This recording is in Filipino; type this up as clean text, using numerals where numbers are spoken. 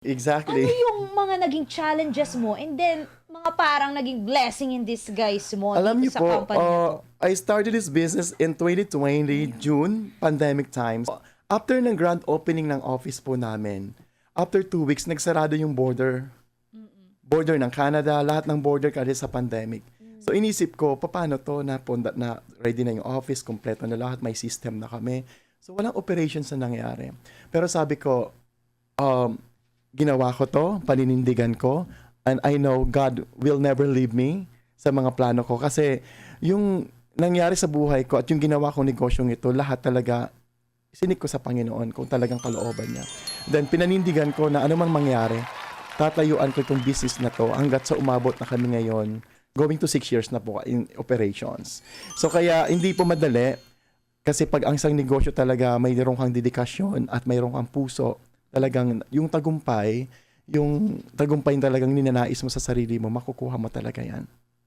Ano Exactly. yung mga naging challenges mo and then mga parang naging blessing in disguise mo Alam dito niyo sa po, company na 'to? I started this business in 2020, June, pandemic times. After ng grand opening ng office po namin, after 2 weeks, nagsarado yung border. Border ng Canada, lahat ng border kasi sa pandemic. So inisip ko, paano to na ready na yung office, kompleto na lahat, may system na kami. So walang operations na nangyari. Pero sabi ko, um, ginawa ko to, paninindigan ko, and I know God will never leave me sa mga plano ko. Kasi yung nangyari sa buhay ko at yung ginawa kong negosyong ito, lahat talaga sinik ko sa Panginoon kung talagang kalooban niya. Then pinanindigan ko na anumang mangyari, tatayuan ko itong business na to hanggat sa umabot na kami ngayon, going to 6 years na po in operations. So kaya hindi po madali, kasi pag ang isang negosyo talaga mayroon kang dedikasyon at mayroon kang puso, talagang yung tagumpay talagang ninanais mo sa sarili mo, makukuha mo talaga yan.